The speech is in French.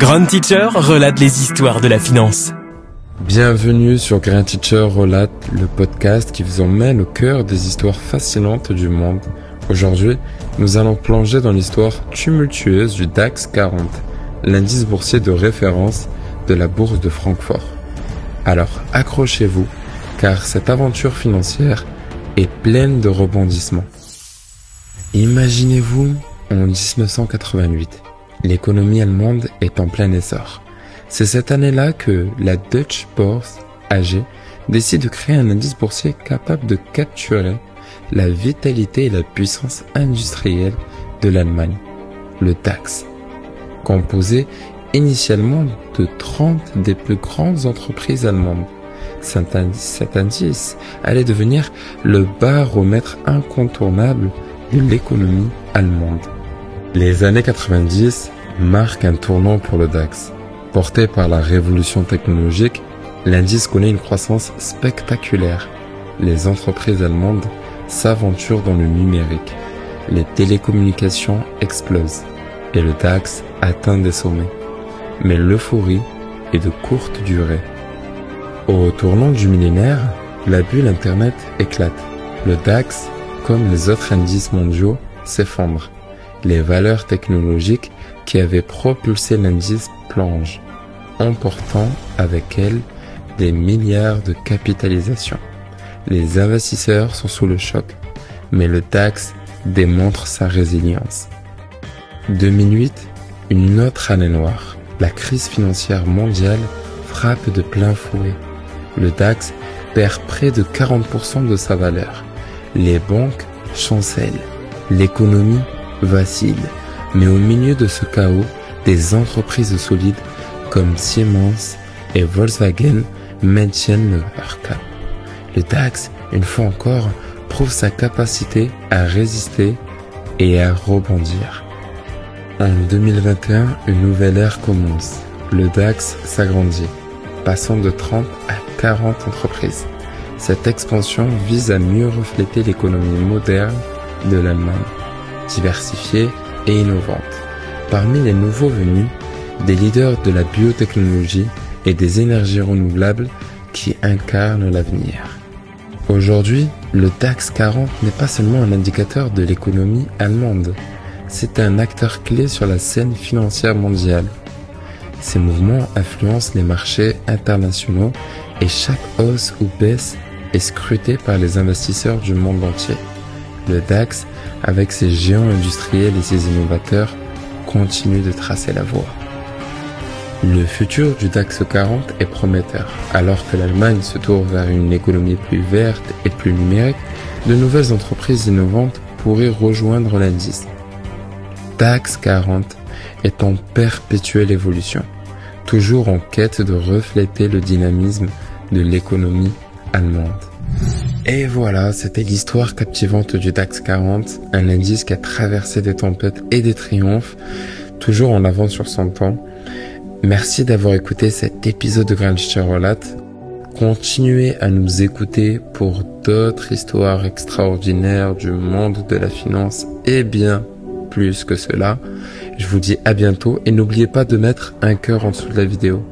Grand Teacher relate les histoires de la finance. Bienvenue sur Grand Teacher relate, le podcast qui vous emmène au cœur des histoires fascinantes du monde. Aujourd'hui, nous allons plonger dans l'histoire tumultueuse du DAX 40, l'indice boursier de référence de la bourse de Francfort. Alors accrochez-vous, car cette aventure financière est pleine de rebondissements. Imaginez-vous en 1988, l'économie allemande est en plein essor. C'est cette année-là que la Deutsche Börse AG décide de créer un indice boursier capable de capturer la vitalité et la puissance industrielle de l'Allemagne, le DAX, composé initialement de 30 des plus grandes entreprises allemandes. Cet indice allait devenir le baromètre incontournable de l'économie allemande. Les années 90 marquent un tournant pour le DAX. Porté par la révolution technologique, l'indice connaît une croissance spectaculaire. Les entreprises allemandes s'aventurent dans le numérique. Les télécommunications explosent et le DAX atteint des sommets. Mais l'euphorie est de courte durée. Au tournant du millénaire, la bulle Internet éclate. Le DAX, comme les autres indices mondiaux, s'effondre. Les valeurs technologiques qui avaient propulsé l'indice plongent, emportant avec elles des milliards de capitalisation. Les investisseurs sont sous le choc, mais le DAX démontre sa résilience. 2008, une autre année noire. La crise financière mondiale frappe de plein fouet. Le DAX perd près de 40% de sa valeur. Les banques chancellent. L'économie vacille. Mais au milieu de ce chaos, des entreprises solides comme Siemens et Volkswagen maintiennent leur cap. Le DAX, une fois encore, prouve sa capacité à résister et à rebondir. En 2021, une nouvelle ère commence. Le DAX s'agrandit, passant de 30 à 40 entreprises. Cette expansion vise à mieux refléter l'économie moderne de l'Allemagne, diversifiée et innovante. Parmi les nouveaux venus, des leaders de la biotechnologie et des énergies renouvelables qui incarnent l'avenir. Aujourd'hui, le DAX 40 n'est pas seulement un indicateur de l'économie allemande, c'est un acteur clé sur la scène financière mondiale. Ces mouvements influencent les marchés internationaux et chaque hausse ou baisse est scrutée par les investisseurs du monde entier. Le DAX, avec ses géants industriels et ses innovateurs, continue de tracer la voie. Le futur du DAX 40 est prometteur. Alors que l'Allemagne se tourne vers une économie plus verte et plus numérique, de nouvelles entreprises innovantes pourraient rejoindre l'indice. DAX 40 est en perpétuelle évolution, toujours en quête de refléter le dynamisme de l'économie allemande. Et voilà, c'était l'histoire captivante du DAX 40, un indice qui a traversé des tempêtes et des triomphes, toujours en avance sur son temps. Merci d'avoir écouté cet épisode de Grand Teacher relate. Continuez à nous écouter pour d'autres histoires extraordinaires du monde de la finance et bien plus que cela. Je vous dis à bientôt et n'oubliez pas de mettre un cœur en dessous de la vidéo.